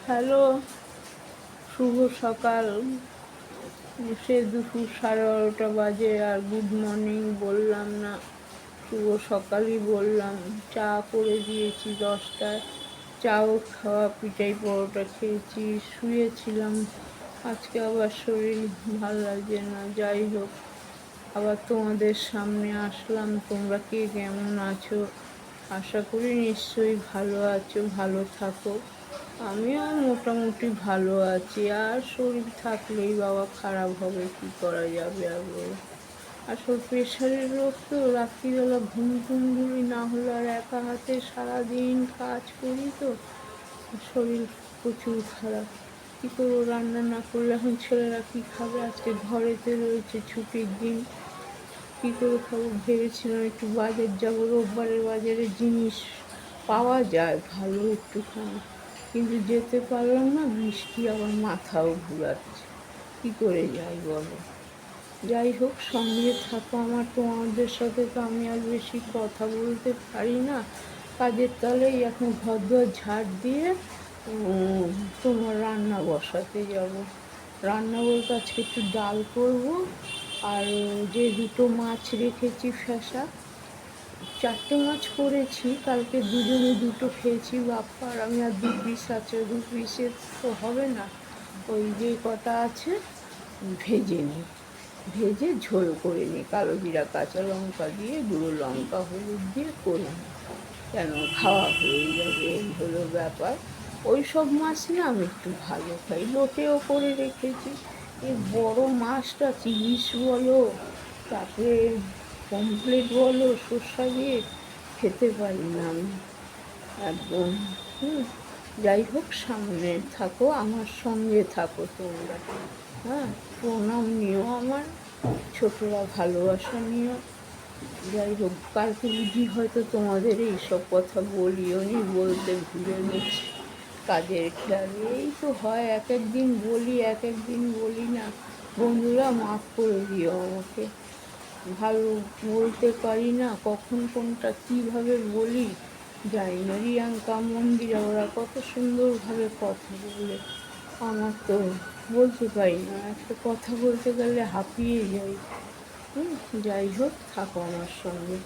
Hello, শুভ সকাল। সে দুপুর 12:30 বাজে আর গুড মর্নিং বললাম না, শুভ সকালই বললাম। চা করে দিয়েছি 10টায়, চাও খাওয়া, পিঠাই পরোটা খেয়েছি, শুয়েছিলাম। আজকে আবার শরীর ভালো লাগছে না। যাই হোক, আবার তোমাদের সামনে আসলাম। তোমরা কে কেমন আছো? আশা করি নিশ্চয়ই ভালো আছো, ভালো থাকো। আমিও মোটামুটি ভালো আছি। আর শরীর থাকলেই বাবা খারাপ হবে, কি করা যাবে আর বলো। আসল প্রেশারের রোগ তো, রাত্রিবেলা ঘুম টুমগুলি না হলে আর একা হাতে সারাদিন কাজ করি তো, শরীর প্রচুর খারাপ। কী করবো, রান্না না করলে এখন ছেলেরা কী খাবে? আজকে ঘরেতে রয়েছে, ছুটির দিন, কী করে খাবো? ভেবেছিলাম একটু বাজার যাবো, রোববারের বাজারে জিনিস পাওয়া যায় ভালো একটুখানি, কিন্তু যেতে পারলাম না। বৃষ্টি, আবার মাথাও ঘুরাচ্ছে, কী করে যাই বলো। যাই হোক, সঙ্গে থাকো আমার। তোমাদের সাথে তো আমি আর বেশি কথা বলতে পারি না, কাজের তালেই এখন ঘরদোর ঝাড় দিয়ে তোমার রান্না বসাতে যাব। রান্না বলতে আজকে একটু ডাল করব, আর যে দুটো মাছ রেখেছি ফ্যাসা, 4টে মাছ করেছি কালকে, দুজনে দুটো খেয়েছি, বাপ্পা আর আমি। আর 2 পিস আছে, 2 পিসে তো হবে না, ওই যে কটা আছে ভেজে নিই, ভেজে ঝোল করে নিই, কালো জিরা কাঁচা লঙ্কা দিয়ে, গুঁড়ো লঙ্কা হলুদ দিয়ে করে নিই, কেন খাওয়া হয়ে যাবে, এই হলো ব্যাপার। ওই সব মাছ না আমি একটু ভালো খাই, লোটেও করে রেখেছি। এই বড় মাছটা, ইলিশ বলো, তারপরে পমফ্লেট বলো, সর্ষা দিয়ে খেতে পারি না আমি একদম। যাই হোক, সামনে থাকো, আমার সঙ্গে থাকো তোমরা। হ্যাঁ, প্রণাম নিও আমার, ছোটরা ভালোবাসা নিও। যাই হোক, কালকে বুঝি হয়তো তোমাদের এইসব কথা বলিও নি, বলতে ভুলে গেছি কাজের খেয়ালে। এই তো হয়, এক এক দিন বলি, এক এক দিন বলি না। বন্ধুরা মাফ করে দিও আমাকে, ভালো বলতে পারি না, কখন কোনটা কীভাবে বলি জানি না। রিয়াঙ্কা, মন্দিরা ওরা কত সুন্দরভাবে কথা বলে, আমার তো বলতে পারি না, একটা কথা বলতে গেলে হাঁপিয়ে যাই। যাই হোক, থাকো আমার সঙ্গে।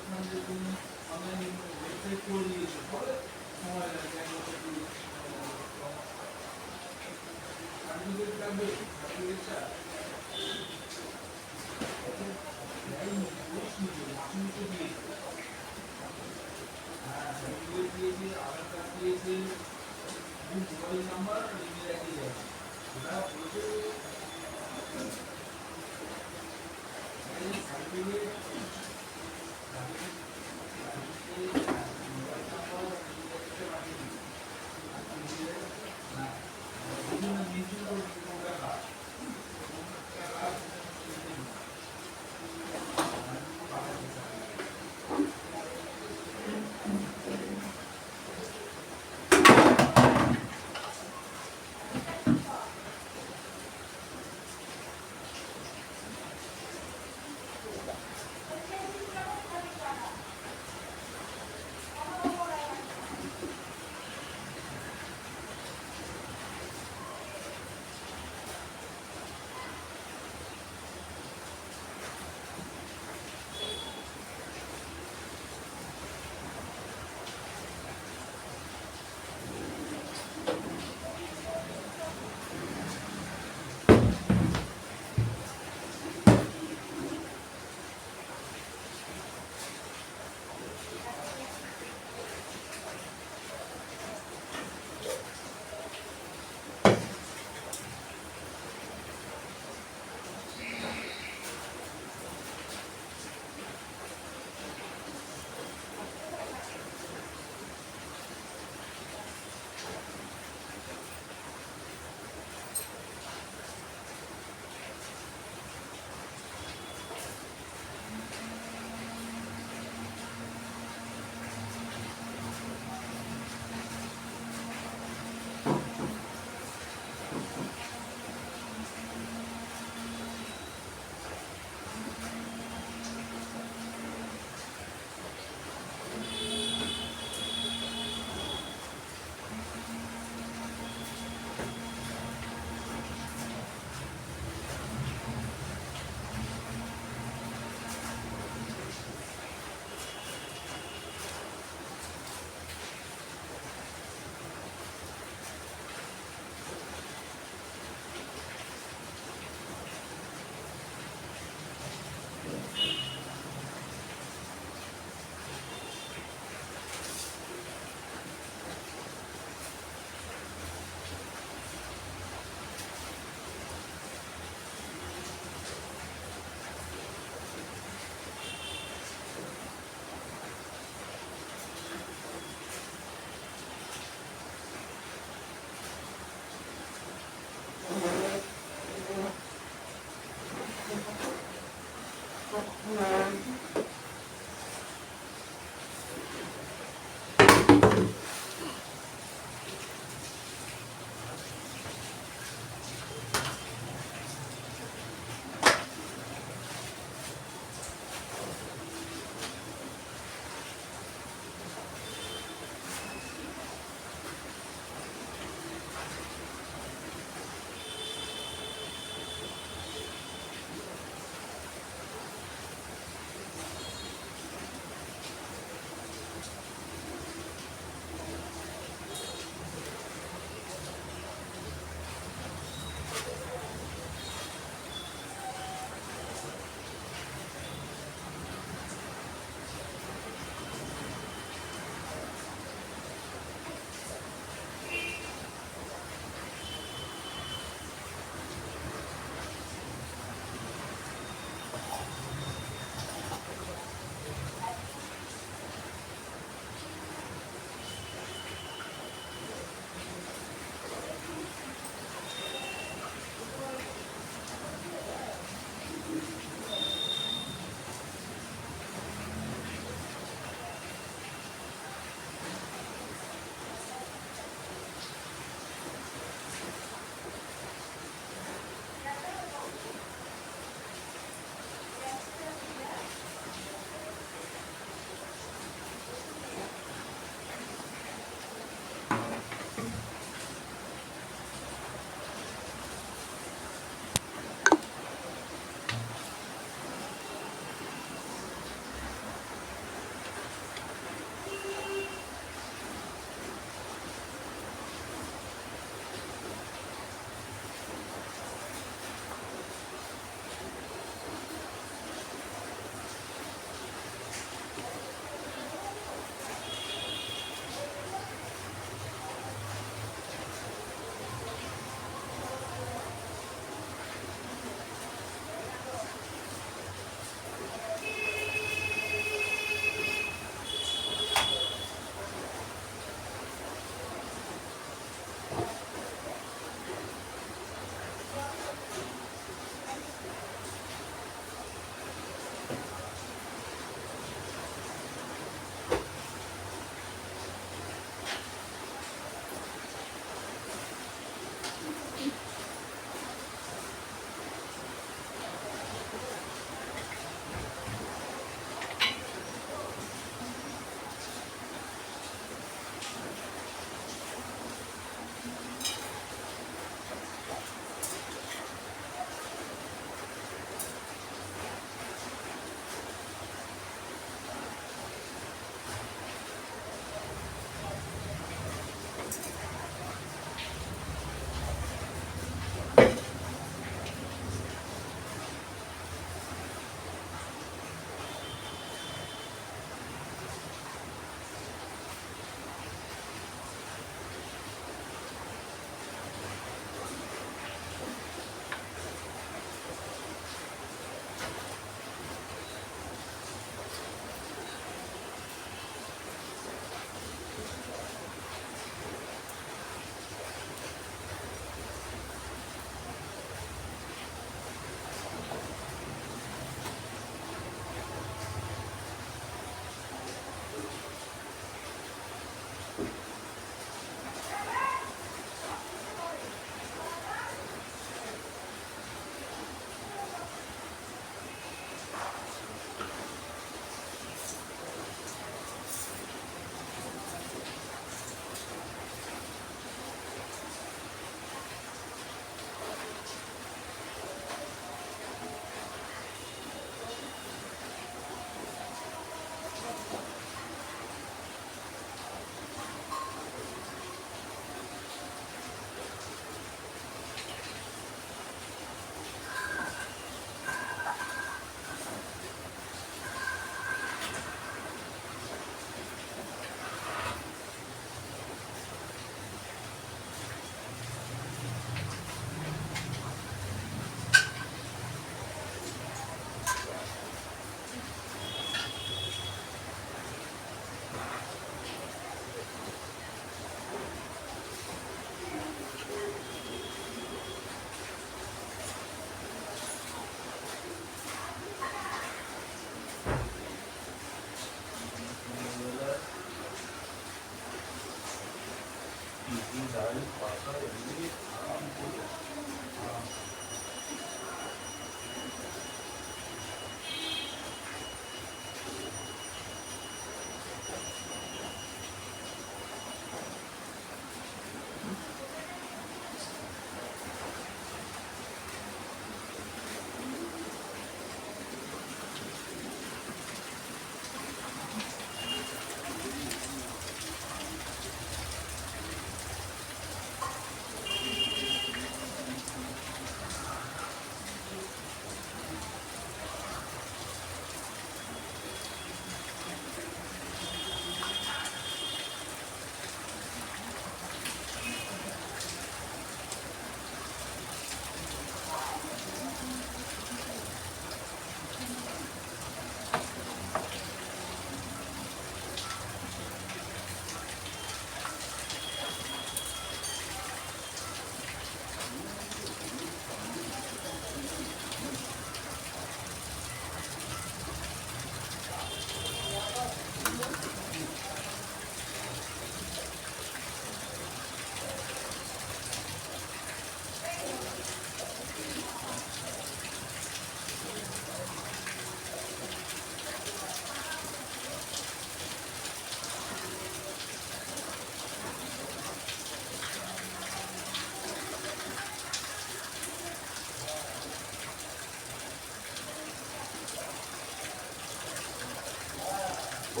তো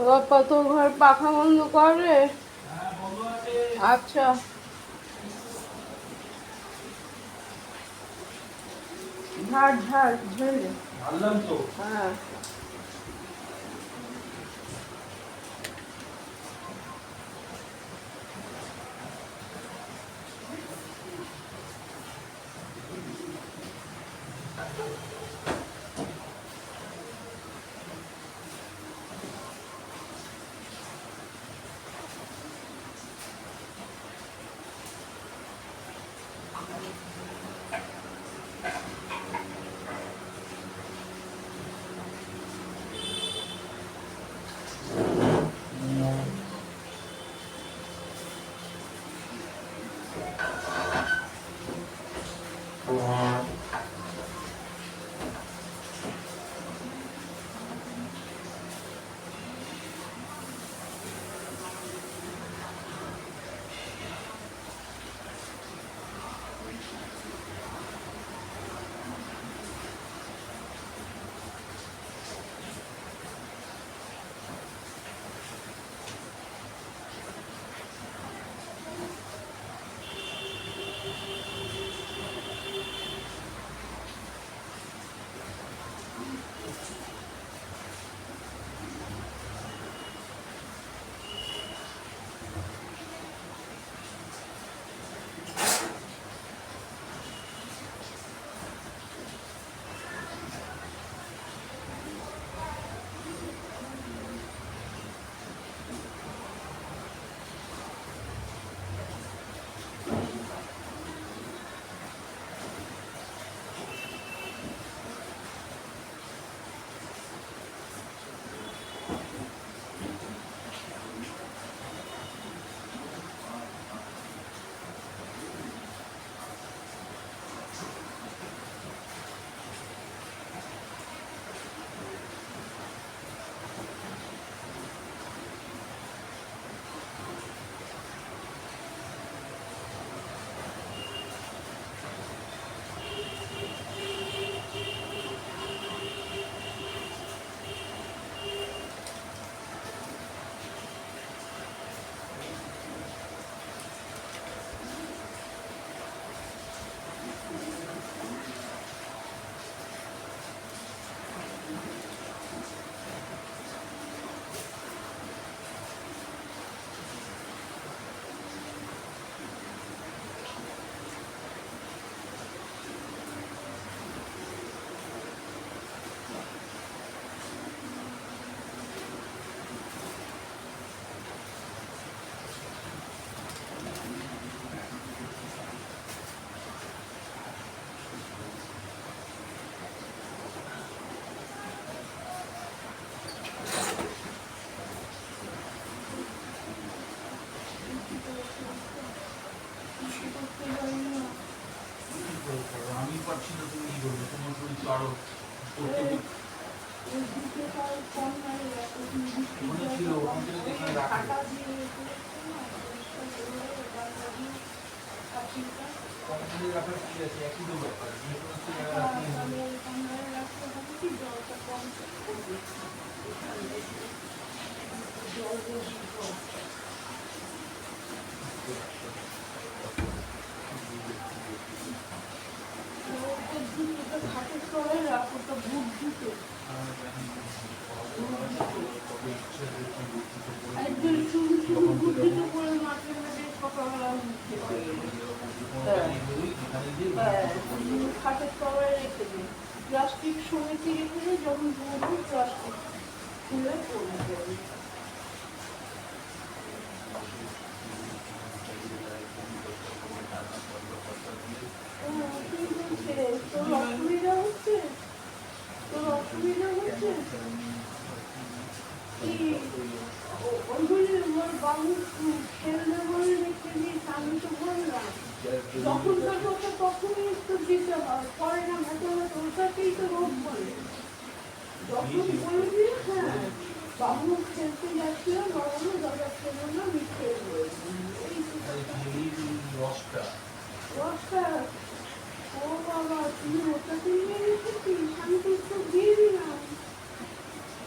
বাপ্পা তোর ঘর পাখা বন্ধ কর রে। আচ্ছা ঝাড় ঝাড় ঝেড়ে ঝাড়লাম তো। হ্যাঁ পারছি না, তুমি কি করবে? তোমার শরীর তো আরো করতে মনে ছিল, ওখান থেকে দেখে রাখবে। কতদিন রাখার ঠিক আছে, একই তো ব্যাপার, যে কোনো জায়গায় রাখলেই হবে। খাটের তলায় রেখে দিই, প্লাস্টিক সমিতি রেখে দিই, যখন ঘুমবো প্লাস্টিক খুলে পড়ে যাবে। তোর অসুবিধা হচ্ছে, তোর অসুবিধা হচ্ছে ওইগুলি ওর বাবু খেলবে বলে রেখে দিস, আমি তো বললাম যখন থাকবো তো তখনই একটু দিতে হয়, পরে না ভেতরে ওটাকেই তো রোগ বলে। যখন বলবি হ্যাঁ বাবু খেলতে যাচ্ছিল, বাবু দাদা খেলো না, মিথ্যে বলবি রসটা। ও বাবা, তুমি ওটাকে নিয়ে রেখেছিস, আমি তো একটু দিয়ে দিলাম,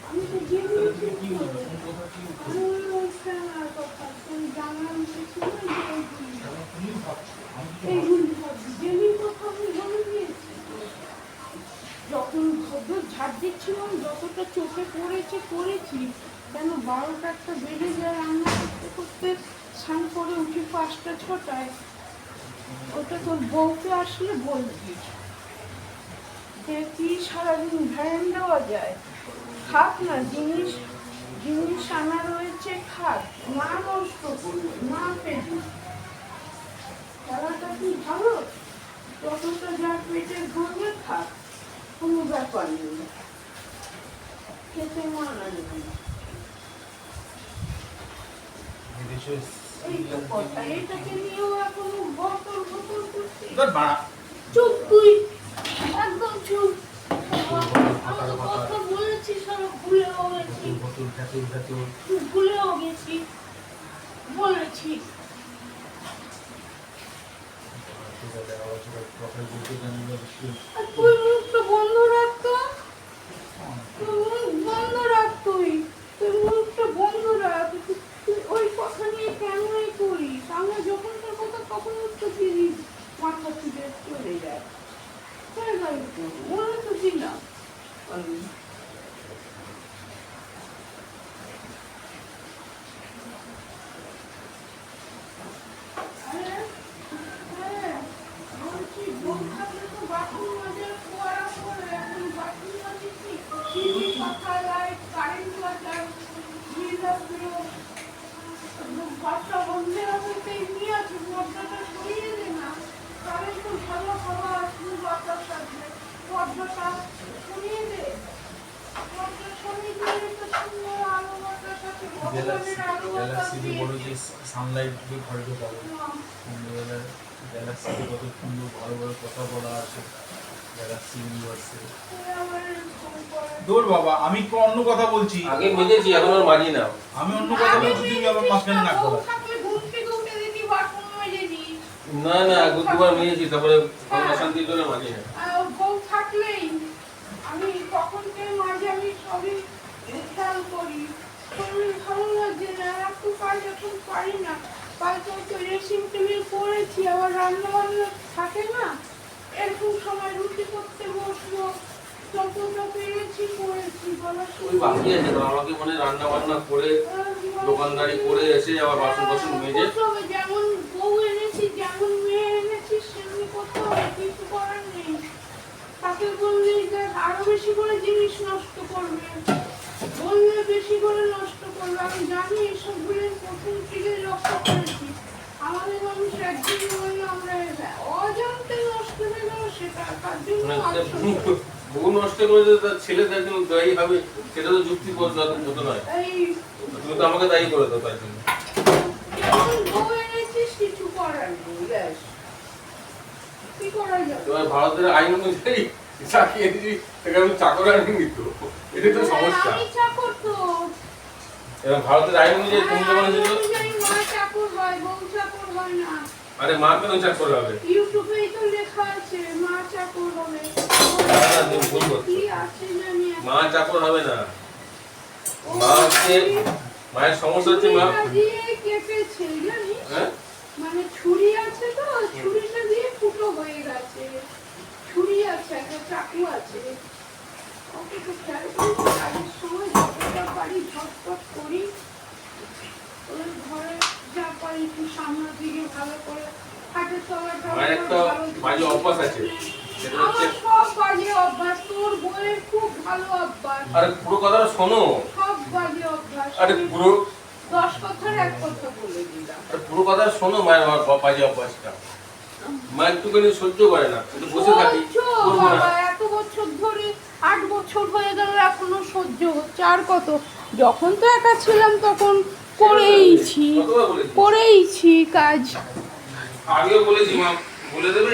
আমি তো দিয়ে দিয়েছি। আমি ওই খেলার কথা জানলাম এইগুলি ভাবছি, জেলির কথা আমি বলে দিয়েছি। যখন ভদ্র ঝাড় দিচ্ছিলাম, যতটা চোখে পড়েছে করেছি, কেন 12টা একটা বেজে যায় রান্না করতে করতে, স্নান করে উঠি 5টা 6টায়। ওটা তোর বউকে আসলে বলবি যে কি সারাদিন ভ্যান দেওয়া যায়, খাক না, জিনিস জিনিস আনা রয়েছে, খাক না, নষ্ট করবে না, পেটে খেলাটা কি ভালো, যতটা যার পেটে ধরবে খাক, কোনো ব্যাপার নেই, খেতে মানা নেই। এই তো কথা, এটাকে নিয়েও এখনো বতর বতর করছি। চুপ তুই, একদম চুপ। আমি কথা বলেছি, সব ভুলেও গেছি, ভুলেও গেছি, বলেছি। তুই মুখটা বন্ধ রাখতো, তুই মুখ বন্ধ রাখ, তুই মুখটা বন্ধ রাখ। তুই ওই কথা নিয়ে কেনই করিস, আমরা যখন তোর কথা কখন উত্তর দিই, মাথা তুলে চলে যায়। মনে তো দিলাম সানলাইট দিয়ে ঘরে ঢোকাবে, গ্যালাক্সিতে কত সুন্দর ভালো ভালো কথা বলা আছে, গ্যালাক্সি ইউনিভার্সে। দূর বাবা, আমি অন্য কথা বলছি, আগে মেজেছি, এখন আর মাজি না। আমি অন্য কথা বলছি, তুমি আবার মাঝখানে না করো। না না, দুবার মেজেছি, তারপরে শান্তির জন্য মাজি না। বউ থাকলেই আমি তখন মাঝে আমি সবই খেয়াল করি, শরীর ভালো লাগছে না, একটু কাজ এখন পারি না, কালকে তো রেসিং টেবিল করেছি, আবার রান্না বান্না থাকে না, এরকম সময় রুটি করতে বসবো, যতটা পেরেছি করেছি। ওই বাকি আছে তো, আমাকে মানে রান্না বান্না করে দোকানদারি করে এসে আবার বাসন বাসন মেজে, যেমন বউ এনেছি, যেমন মেয়ে এনেছি, সেমনি করতে হবে, কিছু করার নেই। তাকে বললি যে আরো বেশি করে জিনিস নষ্ট করবে, বললে বেশি করে নষ্ট করবে, আমি জানি এইসবগুলো প্রথম থেকে লক্ষ্য করেছি। আমাদের মানুষ একদিন বললে আমরা অজান্তে নষ্ট হয়ে গেল, সেটা তার জন্য বউ নষ্ট করে তার ছেলে তার জন্য দায়ী হবে, সেটা তো যুক্তিবদ্ধ নয়। তুমি তো আমাকে দায়ী করে দাও তার জন্য। বউ এনেছিস, কিছু করার নেই, ব্যাস। তুই করা যাবে? এবার ভারতের আইন অনুযায়ী চাকিয়ে দিবি তাকে আমি চাকর আনি নিত, এটা তো সমস্যা। আমি চাকর তো। এবং ভারতের আইন অনুযায়ী তুমি যখন আইন ছিল, অনুযায়ী মা চাকর হয়, বউ চাকর হয় না। আরে মা কেন চাকর হবে? ইউটিউবেই তো লেখা আছে মা চাকর হবে। না, না, তুমি ভুল করছো। কি আছে জানি এখন। মা চাকর হবে না। ও, মা হচ্ছে, মায়ের সমস্যা হচ্ছে মা, ছুরিটা দিয়ে কেটেছে জানিস? হ্যাঁ মানে ছুরি আছে তো, ছুরিটা দিয়ে ফুটো হয়ে গেছে। ছুরি আছে, একটা চাকু আছে। ওকে তো খেয়াল করি, কাজের সময় যতটা পারি ঝটপট করি। ওই ঘরে যা পারি একটু সামনের দিকে ভালো করে হাতের তলাটা মায়ের একটা বাজে অভ্যাস আছে, সেটা হচ্ছে, আমার সব বাজে অভ্যাস, তোর বইয়ের খুব ভালো অভ্যাস। আরে পুরো কথাটা শোনো, সব বাজে অভ্যাস। আরে পুরো 10 কথার এক কথা বলে দিলাম। আরে পুরো কথা শোনো। মায়ের আমার বাজে অভ্যাসটা, মা একটুখানি সহ্য করে না, কিন্তু বসে থাকি, সহ্য করবো না। বাবা, এত বছর ধরে 8 বছর হয়ে গেল এখনো সহ্য হচ্ছে। আর কত? যখন তো একা ছিলাম তখন করেইছি কতবার বলেছি? করেইছি কাজ। আগেও বলেছি মা বলে দেবে।